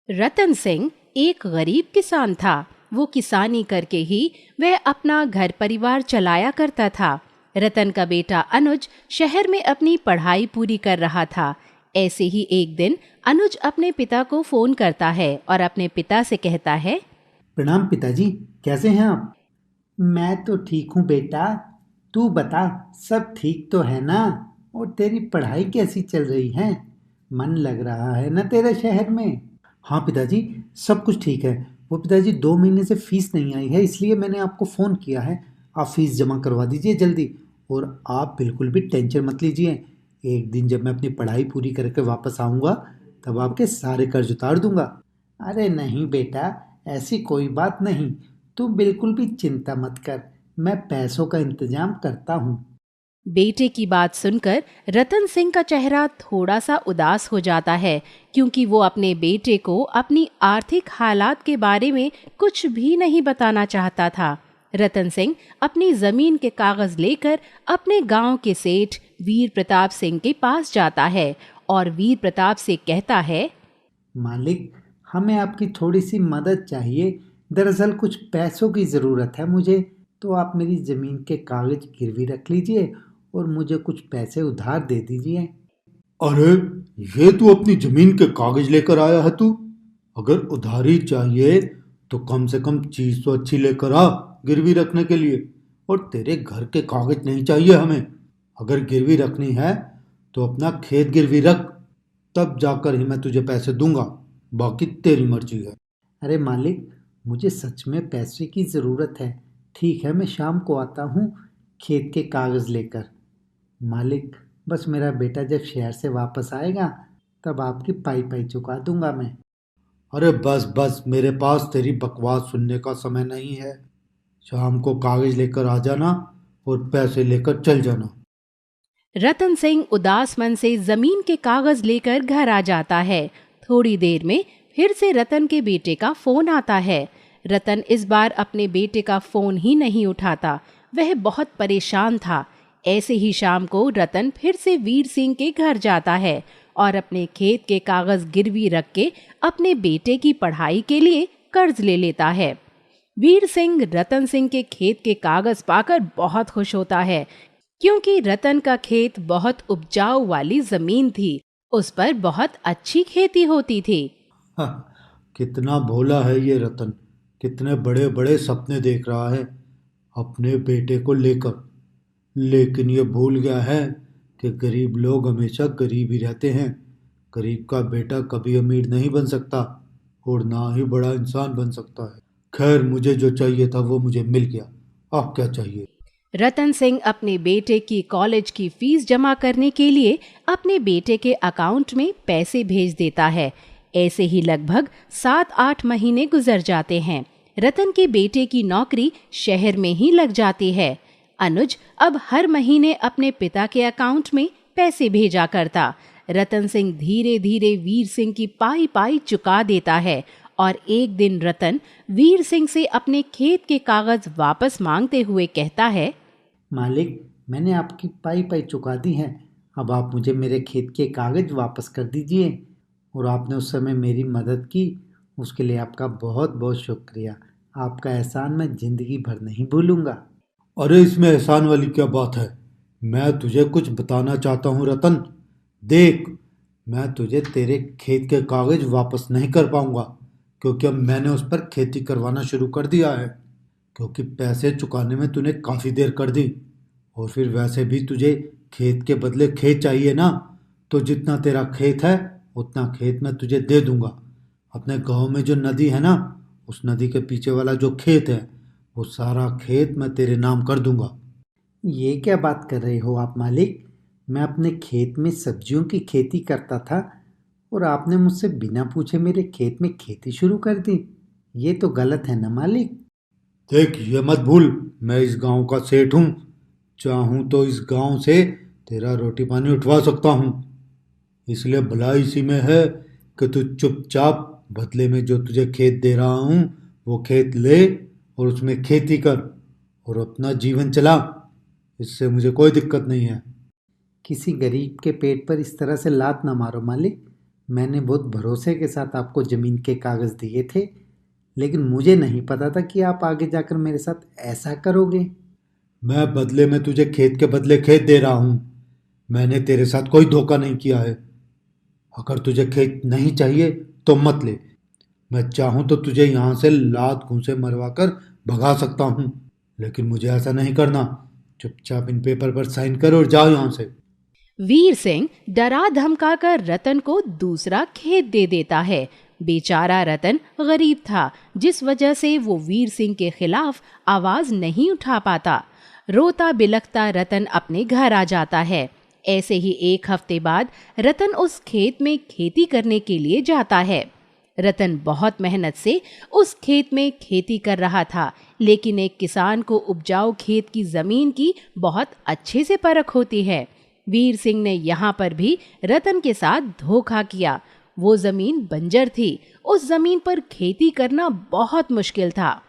रतन सिंह एक गरीब किसान था। वो किसानी करके ही वह अपना घर परिवार चलाया करता था। रतन का बेटा अनुज शहर में अपनी पढ़ाई पूरी कर रहा था। ऐसे ही एक दिन अनुज अपने पिता को फोन करता है और अपने पिता से कहता है, प्रणाम पिताजी, कैसे हैं आप? मैं तो ठीक हूँ बेटा। तू बता, सब ठीक तो है ना? और तेरी पढ़ाई कैसी चल रही है? मन लग रहा है ना तेरे शहर में? हाँ पिताजी, सब कुछ ठीक है। वो पिताजी, 2 महीने से फीस नहीं आई है, इसलिए मैंने आपको फ़ोन किया है। आप फीस जमा करवा दीजिए जल्दी। और आप बिल्कुल भी टेंशन मत लीजिए। एक दिन जब मैं अपनी पढ़ाई पूरी करके वापस आऊँगा, तब आपके सारे कर्ज उतार दूंगा। अरे नहीं बेटा, ऐसी कोई बात नहीं। तू बिल्कुल भी चिंता मत कर, मैं पैसों का इंतजाम करता हूँ। बेटे की बात सुनकर रतन सिंह का चेहरा थोड़ा सा उदास हो जाता है, क्योंकि वो अपने बेटे को अपनी आर्थिक हालात के बारे में कुछ भी नहीं बताना चाहता था। रतन सिंह अपनी जमीन के कागज लेकर अपने गांव के सेठ वीर प्रताप सिंह के पास जाता है और वीर प्रताप से कहता है, मालिक, हमें आपकी थोड़ी सी मदद चाहिए। दरअसल कुछ पैसों की ज़रूरत है मुझे। तो आप मेरी ज़मीन के कागज़ गिरवी रख लीजिए और मुझे कुछ पैसे उधार दे दीजिए। अरे, ये तू अपनी जमीन के कागज लेकर आया है तू? अगर उधारी चाहिए तो कम से कम चीज तो अच्छी लेकर आ गिरवी रखने के लिए। और तेरे घर के कागज नहीं चाहिए हमें। अगर गिरवी रखनी है तो अपना खेत गिरवी रख, तब जाकर ही मैं तुझे पैसे दूंगा। बाकी तेरी मर्जी है। अरे मालिक, मुझे सच में पैसे की ज़रूरत है। ठीक है, मैं शाम को आता हूँ खेत के कागज़ लेकर। मालिक, बस मेरा बेटा जब शहर से वापस आएगा, तब आपकी पाई पाई चुका दूंगा मैं। अरे बस बस, मेरे पास तेरी बकवास सुनने का समय नहीं है। शाम को कागज लेकर आ जाना और पैसे लेकर चल जाना। रतन सिंह उदास मन से जमीन के कागज लेकर घर आ जाता है। थोड़ी देर में फिर से रतन के बेटे का फोन आता है। रतन इस बार अपने बेटे का फोन ही नहीं उठाता। वह बहुत परेशान था। ऐसे ही शाम को रतन फिर से वीर सिंह के घर जाता है और अपने खेत के कागज गिरवी रख के अपने बेटे की पढ़ाई के लिए कर्ज ले लेता है। वीर सिंह रतन सिंह के खेत के कागज पाकर बहुत खुश होता है, क्योंकि रतन का खेत बहुत उपजाऊ वाली जमीन थी। उस पर बहुत अच्छी खेती होती थी। हाँ, कितना भोला है ये रतन। कितने बड़े बड़े सपने देख रहा है अपने बेटे को लेकर। लेकिन ये भूल गया है कि गरीब लोग हमेशा गरीब ही रहते हैं। गरीब का बेटा कभी अमीर नहीं बन सकता और ना ही बड़ा इंसान बन सकता है। खैर, मुझे जो चाहिए था वो मुझे मिल गया। अब क्या चाहिए? रतन सिंह अपने बेटे की कॉलेज की फीस जमा करने के लिए अपने बेटे के अकाउंट में पैसे भेज देता है। ऐसे ही लगभग 7-8 महीने गुजर जाते हैं। रतन के बेटे की नौकरी शहर में ही लग जाती है। अनुज अब हर महीने अपने पिता के अकाउंट में पैसे भेजा करता। रतन सिंह धीरे धीरे वीर सिंह की पाई पाई चुका देता है और एक दिन रतन वीर सिंह से अपने खेत के कागज वापस मांगते हुए कहता है, मालिक, मैंने आपकी पाई पाई चुका दी है। अब आप मुझे मेरे खेत के कागज वापस कर दीजिए। और आपने उस समय मेरी मदद की, उसके लिए आपका बहुत बहुत शुक्रिया। आपका एहसान मैं ज़िंदगी भर नहीं भूलूंगा। अरे, इसमें एहसान वाली क्या बात है? मैं तुझे कुछ बताना चाहता हूँ रतन। देख, मैं तुझे तेरे खेत के कागज वापस नहीं कर पाऊंगा, क्योंकि अब मैंने उस पर खेती करवाना शुरू कर दिया है। क्योंकि पैसे चुकाने में तूने काफ़ी देर कर दी। और फिर वैसे भी तुझे खेत के बदले खेत चाहिए ना। तो जितना तेरा खेत है उतना खेत मैं तुझे दे दूंगा। अपने गांव में जो नदी है ना, उस नदी के पीछे वाला जो खेत है, वो सारा खेत मैं तेरे नाम कर दूंगा। ये क्या बात कर रहे हो आप मालिक? मैं अपने खेत में सब्जियों की खेती करता था और आपने मुझसे बिना पूछे मेरे खेत में खेती शुरू कर दी। ये तो गलत है ना मालिक? देख, ये मत भूल, मैं इस गांव का सेठ हूँ। चाहूँ तो इस गांव से तेरा रोटी पानी उठवा सकता हूँ। इसलिए भलाई इसी में है कि तू चुपचाप बदले में जो तुझे खेत दे रहा हूँ वो खेत ले और उसमें खेती कर और अपना जीवन चला। इससे मुझे कोई दिक्कत नहीं है। किसी गरीब के पेट पर इस तरह से लात ना मारो मालिक। मैंने बहुत भरोसे के साथ आपको ज़मीन के कागज़ दिए थे, लेकिन मुझे नहीं पता था कि आप आगे जाकर मेरे साथ ऐसा करोगे। मैं बदले में तुझे खेत के बदले खेत दे रहा हूँ। मैंने तेरे साथ कोई धोखा नहीं किया है। अगर तुझे खेत नहीं चाहिए तो मत ले। मैं चाहूँ तो तुझे यहाँ से लात घूंसे मरवा कर भगा सकता हूँ, लेकिन मुझे ऐसा नहीं करना। चुपचाप इन पेपर पर साइन कर और जाओ यहाँ से। वीर सिंह डरा धमकाकर रतन को दूसरा खेत दे देता है। बेचारा रतन गरीब था, जिस वजह से वो वीर सिंह के खिलाफ आवाज नहीं उठा पाता। रोता बिलखता रतन अपने घर आ जाता है। ऐसे ही एक हफ्ते बाद रतन उस खेत में खेती करने के लिए जाता है। रतन बहुत मेहनत से उस खेत में खेती कर रहा था, लेकिन एक किसान को उपजाऊ खेत की जमीन की बहुत अच्छे से परख होती है। वीर सिंह ने यहाँ पर भी रतन के साथ धोखा किया। वो जमीन बंजर थी, उस जमीन पर खेती करना बहुत मुश्किल था।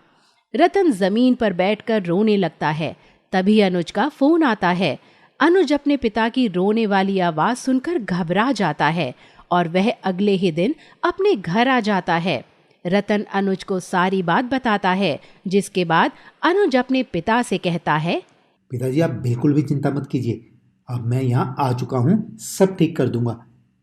रतन जमीन पर बैठकर रोने लगता है। तभी अनुज का फोन आता है। अनुज अपने पिता की रोने वाली आवाज सुनकर घबरा जाता है और वह अगले ही दिन अपने घर आ जाता है। रतन अनुज को सारी बात बताता है, जिसके बाद अनुज अपने पिता से कहता है, पिताजी आप बिल्कुल भी चिंता मत कीजिए, अब मैं यहाँ आ चुका हूँ, सब ठीक कर दूंगा।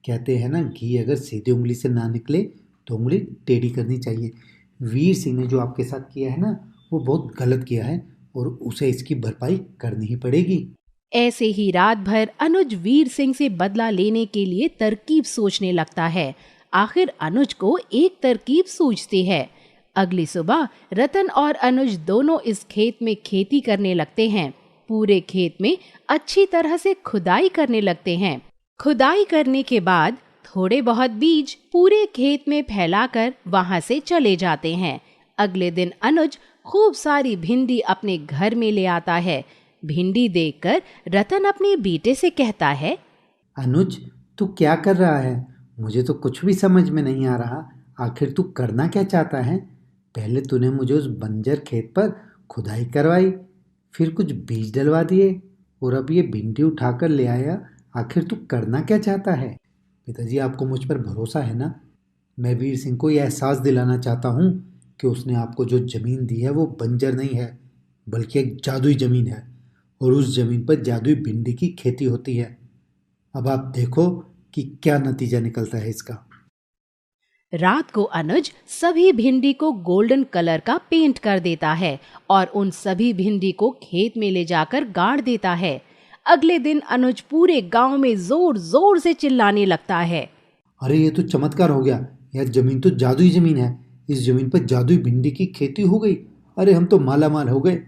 कहते हैं ना, घी अगर सीधी उंगली से ना निकले तो उंगली टेढ़ी करनी चाहिए। वीर सिंह ने जो आपके साथ किया है ना, वो बहुत गलत किया है और उसे इसकी भरपाई करनी ही पड़ेगी। ऐसे ही रात भर अनुज वीर सिंह से बदला लेने के लिए तरकीब सोचने लगता है। आखिर अनुज को एक तरकीब सूझती है। अगली सुबह रतन और अनुज दोनों इस खेत में खेती करने लगते हैं। पूरे खेत में अच्छी तरह से खुदाई करने लगते हैं। खुदाई करने के बाद थोड़े बहुत बीज पूरे खेत में फैलाकर वहां से चले जाते हैं। अगले दिन अनुज खूब सारी भिंडी अपने घर में ले आता है। भिंडी देखकर रतन अपने बेटे से कहता है, अनुज तू क्या कर रहा है? मुझे तो कुछ भी समझ में नहीं आ रहा। आखिर तू करना क्या चाहता है? पहले तूने मुझे उस बंजर खेत पर खुदाई करवाई, फिर कुछ बीज डलवा दिए और अब ये भिंडी उठाकर ले आया। आखिर तू करना क्या चाहता है? पिताजी आपको मुझ पर भरोसा है ना? मैं वीर सिंह को यह एहसास दिलाना चाहता हूँ कि उसने आपको जो ज़मीन दी है वो बंजर नहीं है, बल्कि एक जादुई ज़मीन है और उस ज़मीन पर जादुई भिंडी की खेती होती है। अब आप देखो कि क्या नतीजा निकलता है इसका। रात को अनुज सभी भिंडी को गोल्डन कलर का पेंट कर देता है और उन सभी भिंडी को खेत में ले जाकर गाड़ देता है। अगले दिन अनुज पूरे गांव में जोर जोर से चिल्लाने लगता है, अरे ये तो चमत्कार हो गया, यह ज़मीन तो जादुई ज़मीन है। इस ज़मीन पर जादुई भिंडी की खेती हो गई। अरे हम तो माला माल हो गए।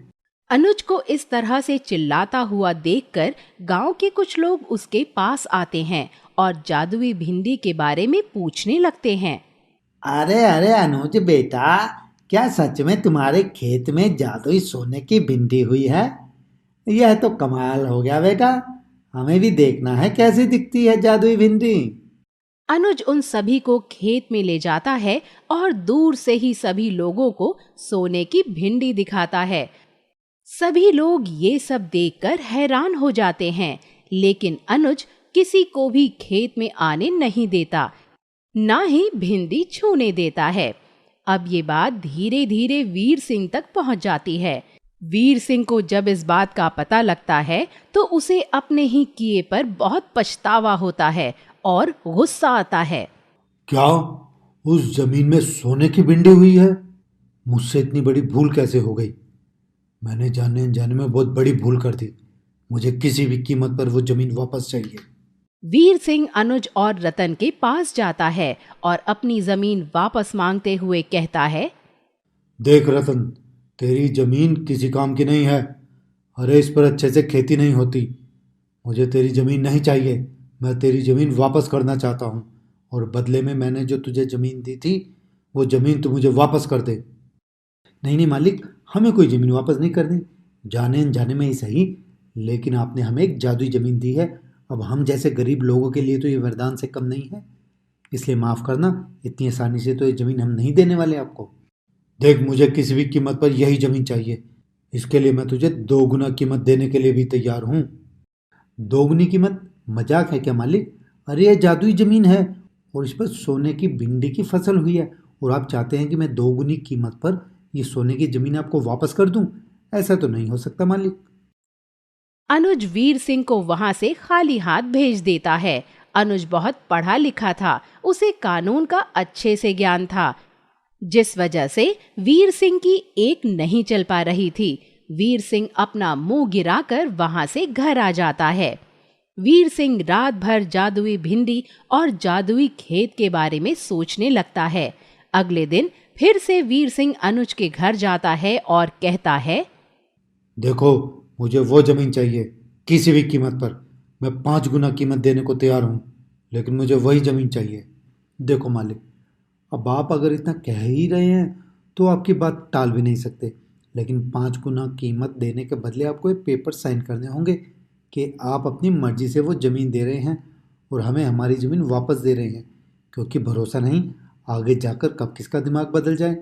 अनुज को इस तरह से चिल्लाता हुआ देखकर गांव के कुछ लोग उसके पास आते हैं और जादुई भिंडी के बारे में पूछने लगते हैं। अरे अरे अनुज बेटा, क्या सच में तुम्हारे खेत में जादुई सोने की भिंडी हुई है? यह तो कमाल हो गया बेटा। हमें भी देखना है कैसी दिखती है जादुई भिंडी। अनुज उन सभी को खेत में ले जाता है और दूर से ही सभी लोगों को सोने की भिंडी दिखाता है। सभी लोग ये सब देखकर हैरान हो जाते हैं, लेकिन अनुज किसी को भी खेत में आने नहीं देता, ना ही भिंडी छूने देता है। अब ये बात धीरे धीरे वीर सिंह तक पहुंच जाती है। वीर सिंह को जब इस बात का पता लगता है तो उसे अपने ही किए पर बहुत पछतावा होता है और गुस्सा आता है। क्या उस जमीन में सोने की भिंडी हुई है? मुझसे इतनी बड़ी भूल कैसे हो गई? मैंने जाने अनजाने में बहुत बड़ी भूल कर दी। मुझे किसी भी कीमत पर वो जमीन वापस चाहिए। वीर सिंह अनुज और रतन के पास जाता है और अपनी जमीन वापस मांगते हुए कहता है, देख रतन, तेरी जमीन किसी काम की नहीं है। अरे इस पर अच्छे से खेती नहीं होती। मुझे तेरी जमीन नहीं चाहिए। मैं तेरी जमीन वापस करना चाहता हूँ और बदले में मैंने जो तुझे जमीन दी थी वो जमीन तू मुझे वापस कर दे। नहीं नहीं मालिक, हमें कोई ज़मीन वापस नहीं करनी, जाने अनजाने में ही सही, लेकिन आपने हमें एक जादुई ज़मीन दी है। अब हम जैसे गरीब लोगों के लिए तो ये वरदान से कम नहीं है, इसलिए माफ़ करना। इतनी आसानी से तो ये ज़मीन हम नहीं देने वाले आपको। देख, मुझे किसी भी कीमत पर यही ज़मीन चाहिए। इसके लिए मैं तुझे 2 गुना कीमत देने के लिए भी तैयार हूँ। 2 गुनी कीमत? मजाक है क्या मालिक? अरे ये जादुई ज़मीन है और इस पर सोने की भिंडी की फसल हुई है, और आप चाहते हैं कि मैं दोगुनी कीमत पर ये सोने की जमीन आपको वापस कर दूं? ऐसा तो नहीं हो सकता मालिक। अनुज वीर सिंह को वहां से खाली हाथ भेज देता है। अनुज बहुत पढ़ा लिखा था, उसे कानून का अच्छे से ज्ञान था, जिस वजह से वीर सिंह की एक नहीं चल पा रही थी। वीर सिंह अपना मुंह गिराकर वहां से घर आ जाता है। वीर सिंह रात भर जादुई भिंडी और जादुई खेत के बारे में सोचने लगता है। अगले दिन फिर से वीर सिंह अनुज के घर जाता है और कहता है, देखो, मुझे वो जमीन चाहिए, किसी भी कीमत पर। मैं 5 गुना कीमत देने को तैयार हूँ, लेकिन मुझे वही जमीन चाहिए। देखो मालिक, अब आप अगर इतना कह ही रहे हैं तो आपकी बात टाल भी नहीं सकते, लेकिन 5 गुना कीमत देने के बदले आपको एक पेपर साइन करने होंगे कि आप अपनी मर्जी से वो ज़मीन दे रहे हैं और हमें हमारी ज़मीन वापस दे रहे हैं, क्योंकि भरोसा नहीं आगे जाकर कब किसका दिमाग बदल जाए।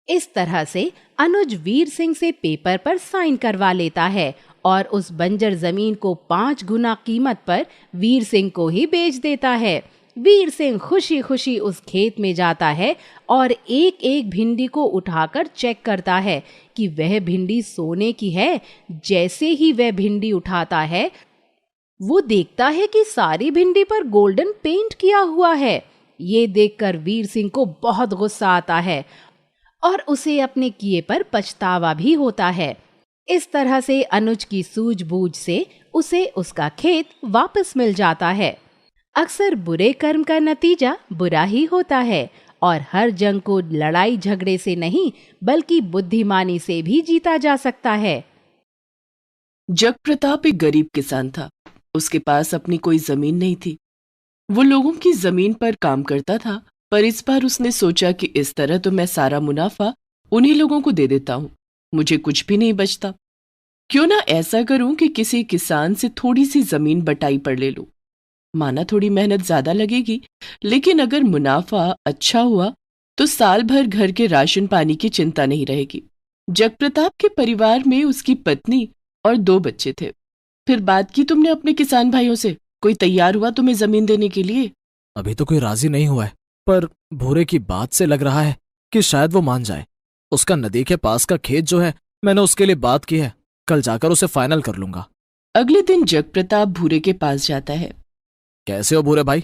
इस तरह से अनुज वीर सिंह से पेपर पर साइन करवा लेता है और उस बंजर जमीन को 5 गुना कीमत पर वीर सिंह को ही बेच देता है। वीर सिंह खुशी खुशी उस खेत में जाता है और एक एक भिंडी को उठाकर चेक करता है कि वह भिंडी सोने की है। जैसे ही वह भिंडी उठाता है, वो देखता है कि सारी भिंडी पर गोल्डन पेंट किया हुआ है। ये देखकर वीर सिंह को बहुत गुस्सा आता है और उसे अपने किए पर पछतावा भी होता है। इस तरह से अनुज की सूझबूझ से उसे उसका खेत वापस मिल जाता है। अक्सर बुरे कर्म का नतीजा बुरा ही होता है और हर जंग को लड़ाई झगड़े से नहीं बल्कि बुद्धिमानी से भी जीता जा सकता है। जग प्रताप एक गरीब किसान था। उसके पास अपनी कोई जमीन नहीं थी। वो लोगों की जमीन पर काम करता था, पर इस बार उसने सोचा कि इस तरह तो मैं सारा मुनाफा उन्हीं लोगों को दे देता हूँ, मुझे कुछ भी नहीं बचता। क्यों ना ऐसा करूं कि किसी किसान से थोड़ी सी जमीन बटाई पर ले लूं। माना थोड़ी मेहनत ज्यादा लगेगी, लेकिन अगर मुनाफा अच्छा हुआ तो साल भर घर के राशन पानी की चिंता नहीं रहेगी। जगप्रताप के परिवार में उसकी पत्नी और 2 बच्चे थे। फिर बात की तुमने अपने किसान भाइयों से? कोई तैयार हुआ तुम्हें जमीन देने के लिए? अभी तो कोई राजी नहीं हुआ है, पर भूरे की बात से लग रहा है कि शायद वो मान जाए। उसका नदी के पास का खेत जो है, मैंने उसके लिए बात की है, कल जाकर उसे फाइनल कर लूंगा। अगले दिन जगप्रताप भूरे के पास जाता है। कैसे हो भूरे भाई,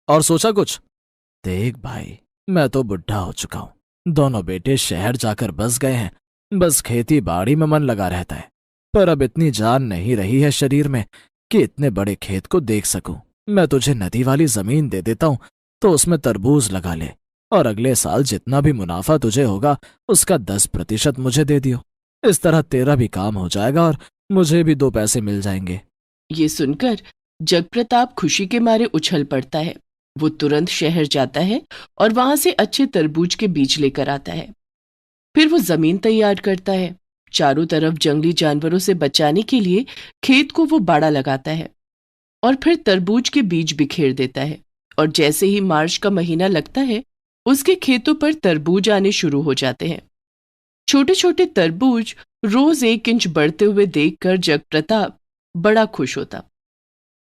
और सोचा कुछ? देख भाई, मैं तो बुढ़ा हो चुका हूँ, दोनों बेटे शहर जाकर बस गए हैं, बस खेती बाड़ी में मन लगा रहता है। पर अब इतनी जान नहीं रही है शरीर में कि इतने बड़े खेत को देख सकूं। मैं तुझे नदी वाली जमीन दे देता हूं तो उसमें तरबूज लगा ले, और अगले साल जितना भी मुनाफा तुझे होगा उसका 10% मुझे दे दियो। इस तरह तेरा भी काम हो जाएगा और मुझे भी 2 पैसे मिल जाएंगे। ये सुनकर जगप्रताप खुशी के मारे उछल पड़ता है। वो तुरंत शहर जाता है और वहां से अच्छे तरबूज के बीज लेकर आता है। फिर वो जमीन तैयार करता है। चारों तरफ जंगली जानवरों से बचाने के लिए खेत को वो बाड़ा लगाता है और फिर तरबूज के बीज बिखेर देता है। और जैसे ही मार्च का महीना लगता है, उसके खेतों पर तरबूज आने शुरू हो जाते हैं। छोटे छोटे तरबूज रोज 1 इंच बढ़ते हुए देखकर जगप्रताप बड़ा खुश होता।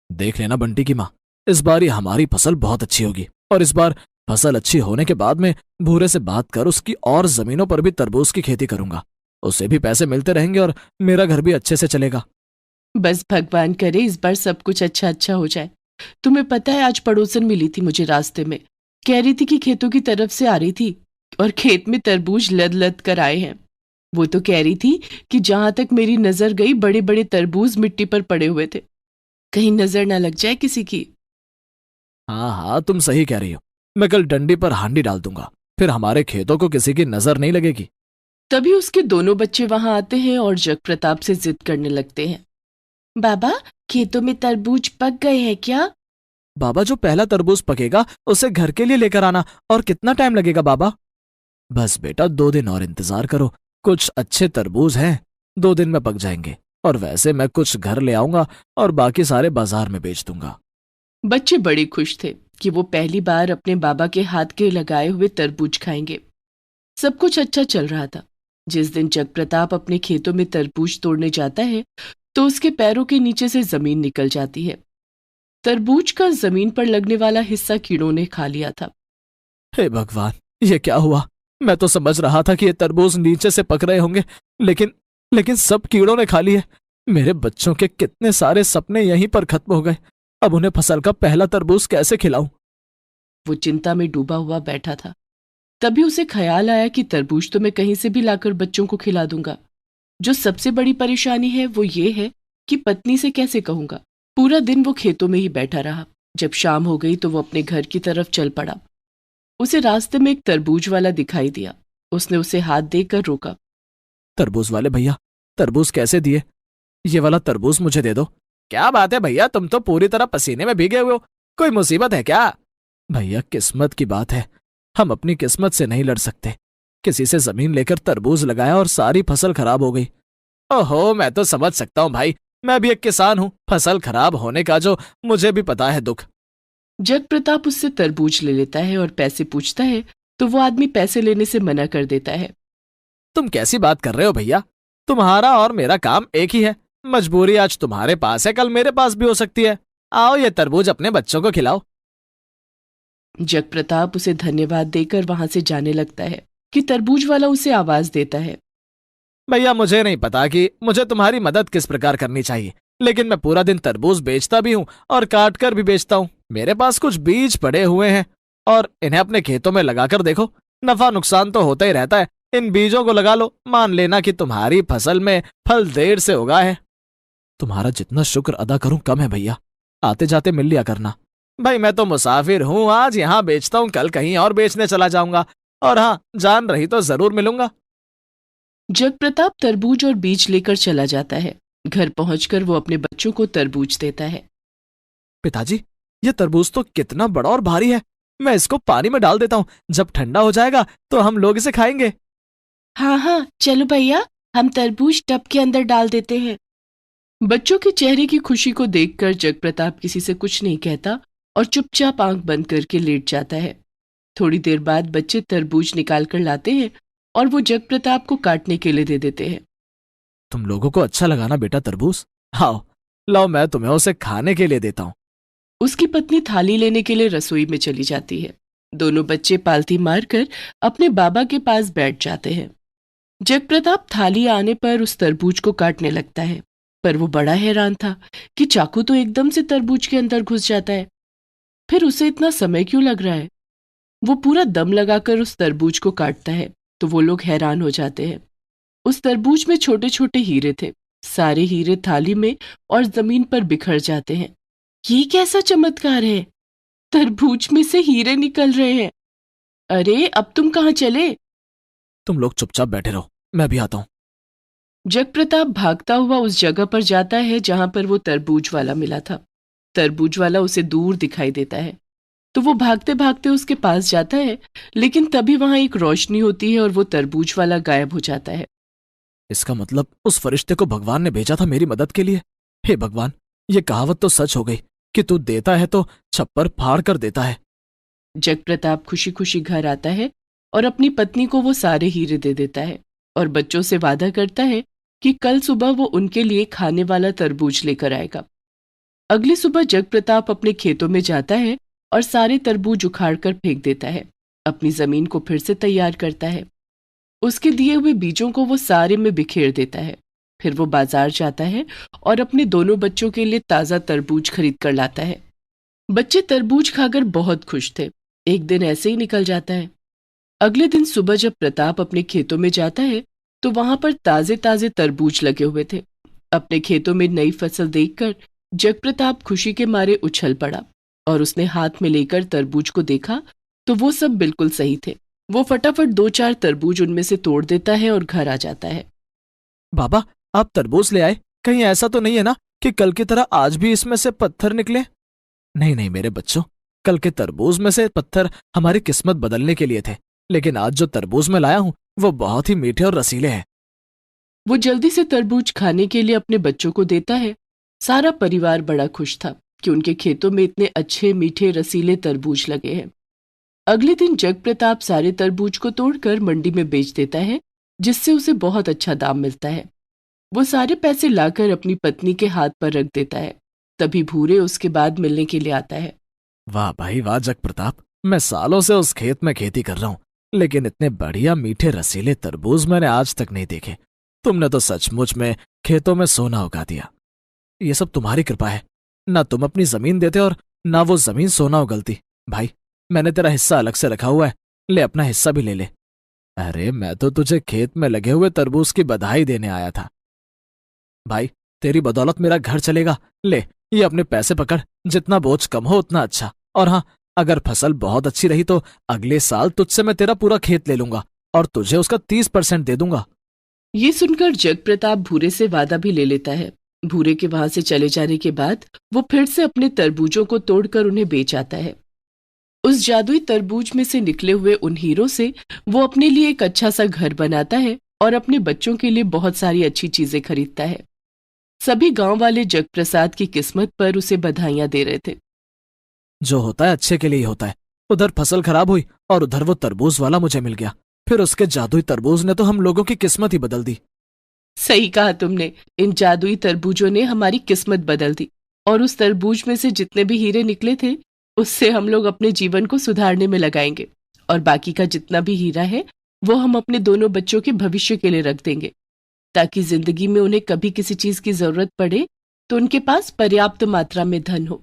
देख लेना बंटी की माँ, इस बार ये हमारी फसल बहुत अच्छी होगी, और इस बार फसल अच्छी होने के बाद में भूरे से बात कर उसकी और जमीनों पर भी तरबूज की खेती करूंगा। उसे भी पैसे मिलते रहेंगे और मेरा घर भी अच्छे से चलेगा। बस भगवान करे इस बार सब कुछ अच्छा हो जाए। तुम्हें पता है, आज पड़ोसन मिली थी मुझे रास्ते में, कह रही थी कि खेतों की तरफ से आ रही थी और खेत में तरबूज लद लद कर आए हैं। वो तो कह रही थी कि जहां तक मेरी नजर गई बड़े बड़े तरबूज मिट्टी पर पड़े हुए थे, कहीं नजर ना लग जाए किसी की। हाँ हाँ, तुम सही कह रही हो। मैं कल डंडी पर हांडी डाल दूंगा, फिर हमारे खेतों को किसी की नजर नहीं लगेगी। तभी उसके दोनों बच्चे वहां आते हैं और जगप्रताप से जिद करने लगते हैं। बाबा, खेतों में तरबूज पक गए हैं क्या? बाबा, जो पहला तरबूज पकेगा उसे घर के लिए लेकर आना। और कितना टाइम लगेगा बाबा? बस बेटा, 2 दिन और इंतजार करो, कुछ अच्छे तरबूज हैं, 2 दिन में पक जाएंगे। और वैसे मैं कुछ घर ले आऊंगा और बाकी सारे बाजार में बेच दूंगा। बच्चे बड़े खुश थे कि वो पहली बार अपने बाबा के हाथ के लगाए हुए तरबूज खाएंगे। सब कुछ अच्छा चल रहा था। जिस दिन जगप्रताप अपने खेतों में तरबूज तोड़ने जाता है तो उसके पैरों के नीचे से जमीन निकल जाती है। तरबूज का जमीन पर लगने वाला हिस्सा कीड़ों ने खा लिया था। हे भगवान, ये क्या हुआ? मैं तो समझ रहा था कि ये तरबूज नीचे से पक रहे होंगे, लेकिन लेकिन सब कीड़ों ने खा लिए। मेरे बच्चों के कितने सारे सपने यहीं पर खत्म हो गए। अब उन्हें फसल का पहला तरबूज कैसे खिलाऊं? वो चिंता में डूबा हुआ बैठा था। तभी उसे ख्याल आया कि तरबूज तो मैं कहीं से भी लाकर बच्चों को खिला दूंगा। जो सबसे बड़ी परेशानी है वो ये है कि पत्नी से कैसे कहूंगा। पूरा दिन वो खेतों में ही बैठा रहा। जब शाम हो गई तो वो अपने घर की तरफ चल पड़ा। उसे रास्ते में एक तरबूज वाला दिखाई दिया। उसने उसे हाथ देकर रोका। तरबूज वाले भैया, तरबूज कैसे दिए? ये वाला तरबूज मुझे दे दो। क्या बात है भैया, तुम तो पूरी तरह पसीने में भीगे हुए हो। कोई मुसीबत है क्या? भैया, किस्मत की बात है, हम अपनी किस्मत से नहीं लड़ सकते। किसी से जमीन लेकर तरबूज लगाया और सारी फसल खराब हो गई। ओहो, मैं तो समझ सकता हूँ भाई, मैं भी एक किसान हूँ। फसल खराब होने का जो मुझे भी पता है दुख। जग प्रताप उससे तरबूज ले लेता है और पैसे पूछता है तो वो आदमी पैसे लेने से मना कर देता है। तुम कैसी बात कर रहे हो भैया? तुम्हारा और मेरा काम एक ही है। मजबूरी आज तुम्हारे पास है, कल मेरे पास भी हो सकती है। आओ, ये तरबूज अपने बच्चों को खिलाओ। जग प्रताप उसे धन्यवाद देकर वहां से जाने लगता है कि तरबूज वाला उसे आवाज देता है। भैया, मुझे नहीं पता कि मुझे तुम्हारी मदद किस प्रकार करनी चाहिए, लेकिन मैं पूरा दिन तरबूज बेचता भी हूँ और काट कर भी बेचता हूँ। मेरे पास कुछ बीज पड़े हुए हैं और इन्हें अपने खेतों में लगाकर देखो। नफा नुकसान तो होता ही रहता है। इन बीजों को लगा लो, मान लेना कि तुम्हारी फसल में फल देर से उगा है। तुम्हारा जितना शुक्र अदा करूं कम है भैया। आते जाते मिल लिया करना। भाई, मैं तो मुसाफिर हूँ, आज यहाँ बेचता हूँ, कल कहीं और बेचने चला जाऊंगा। और हाँ, जान रही तो जरूर मिलूंगा। जग प्रताप तरबूज और बीज लेकर चला जाता है। घर पहुंचकर वो अपने बच्चों को तरबूज देता है। पिताजी, ये तरबूज तो कितना बड़ा और भारी है। मैं इसको पानी में डाल देता हूँ, जब ठंडा हो जाएगा तो हम लोग इसे खाएंगे। हाँ हाँ, चलो भैया, हम तरबूज टब के अंदर डाल देते हैं। बच्चों के चेहरे की खुशी को देखकर जग प्रताप किसी से कुछ नहीं कहता और चुपचाप आंख बंद करके लेट जाता है। थोड़ी देर बाद बच्चे तरबूज निकाल कर लाते हैं और वो जग प्रताप को काटने के लिए दे देते हैं। तुम लोगों को अच्छा लगा ना बेटा तरबूज? आओ, लाओ, मैं तुम्हें उसे खाने के लिए देता हूँ। उसकी पत्नी थाली लेने के लिए रसोई में चली जाती है। दोनों बच्चे पालती मारकर अपने बाबा के पास बैठ जाते हैं। जग प्रताप थाली आने पर उस तरबूज को काटने लगता है, पर वो बड़ा हैरान था कि चाकू तो एकदम से तरबूज के अंदर घुस जाता है। फिर उसे इतना समय क्यों लग रहा है? वो पूरा दम लगाकर उस तरबूज को काटता है तो वो लोग हैरान हो जाते हैं। उस तरबूज में छोटे छोटे हीरे थे। सारे हीरे थाली में और जमीन पर बिखर जाते हैं। ये कैसा चमत्कार है? तरबूज में से हीरे निकल रहे हैं। अरे, अब तुम कहाँ चले? तुम लोग चुपचाप बैठे रहो, मैं भी आता हूँ। जग प्रताप भागता हुआ उस जगह पर जाता है जहां पर वो तरबूज वाला मिला था। तरबूज वाला उसे दूर दिखाई देता है तो वो भागते भागते उसके पास जाता है, लेकिन तभी वहां एक रोशनी होती है और वो तरबूज वाला गायब हो जाता है। इसका मतलब उस फरिश्ते को भगवान ने भेजा था मेरी मदद के लिए। हे भगवान, ये कहावत तो सच हो गई कि तू देता है तो छप्पर फाड़ कर देता है। जग प्रताप खुशी खुशी घर आता है और अपनी पत्नी को वो सारे हीरे दे देता है और बच्चों से वादा करता है कि कल सुबह वो उनके लिए खाने वाला तरबूज लेकर आएगा। अगली सुबह जग प्रताप अपने खेतों में जाता है और सारे तरबूज उखाड़ कर फेंक देता है। अपनी जमीन को फिर से तैयार करता है। उसके दिए हुए बीजों को वो सारे में बिखेर देता है। फिर वो बाजार जाता है और अपने दोनों बच्चों के लिए ताज़ा तरबूज खरीद कर लाता है। बच्चे तरबूज खाकर बहुत खुश थे। एक दिन ऐसे ही निकल जाता है। अगले दिन सुबह जब प्रताप अपने खेतों में जाता है तो वहां पर ताजे ताजे तरबूज लगे हुए थे। अपने खेतों में नई फसल देखकर जग प्रताप खुशी के मारे उछल पड़ा और उसने हाथ में लेकर तरबूज को देखा तो वो सब बिल्कुल सही थे। वो फटाफट 2-4 तरबूज उनमें से तोड़ देता है और घर आ जाता है। बाबा, आप तरबूज ले आए? कहीं ऐसा तो नहीं है ना कि कल की तरह आज भी इसमें से पत्थर निकले? नहीं नहीं मेरे बच्चों, कल के तरबूज में से पत्थर हमारी किस्मत बदलने के लिए थे, लेकिन आज जो तरबूज मैं लाया हूं वो बहुत ही मीठे और रसीले हैं। वो जल्दी से तरबूज खाने के लिए अपने बच्चों को देता है। सारा परिवार बड़ा खुश था कि उनके खेतों में इतने अच्छे मीठे रसीले तरबूज लगे हैं। अगले दिन जग प्रताप सारे तरबूज को तोड़कर मंडी में बेच देता है, जिससे उसे बहुत अच्छा दाम मिलता है। वो सारे पैसे लाकर अपनी पत्नी के हाथ पर रख देता है तभी भूरे उसके बाद मिलने के लिए आता है। वाह भाई वाह जग प्रताप, मैं सालों से उस खेत में खेती कर रहा हूँ, लेकिन इतने बढ़िया मीठे रसीले तरबूज मैंने आज तक नहीं देखे। तुमने तो सचमुच में खेतों में सोना उगा दिया। ये सब तुम्हारी कृपा है। ना तुम अपनी जमीन देते और ना वो जमीन सोना उगलती। भाई मैंने तेरा हिस्सा अलग से रखा हुआ है, ले अपना हिस्सा भी ले ले। अरे मैं तो तुझे खेत में लगे हुए तरबूज की बधाई देने आया था। भाई तेरी बदौलत मेरा घर चलेगा, ले ये अपने पैसे पकड़, जितना बोझ कम हो उतना अच्छा। और हाँ, अगर फसल बहुत अच्छी रही तो अगले साल तुझसे मैं तेरा पूरा खेत ले लूंगा और तुझे उसका 30% दे दूंगा। ये सुनकर जग प्रताप भूरे से वादा भी ले लेता है। भूरे के वहां से चले जाने के बाद वो फिर से अपने तरबूजों को तोड़कर उन्हें बेच आता है। उस जादुई तरबूज में से निकले हुए उन हीरों से वो अपने लिए एक अच्छा सा घर बनाता है और अपने बच्चों के लिए बहुत सारी अच्छी चीजें खरीदता है। सभी गांव वाले जगप्रसाद की किस्मत पर उसे बधाइयां दे रहे थे। जो होता है अच्छे के लिए ही होता है। उधर फसल खराब हुई और उधर वो तरबूज वाला मुझे मिल गया, फिर उसके जादुई तरबूज ने तो हम लोगों की किस्मत ही बदल दी। सही कहा तुमने, इन जादुई तरबूजों ने हमारी किस्मत बदल दी और उस तरबूज में से जितने भी हीरे निकले थे उससे हम लोग अपने जीवन को सुधारने में लगाएंगे और बाकी का जितना भी हीरा है वो हम अपने दोनों बच्चों के भविष्य के लिए रख देंगे, ताकि जिंदगी में उन्हें कभी किसी चीज की जरूरत पड़े तो उनके पास पर्याप्त मात्रा में धन हो।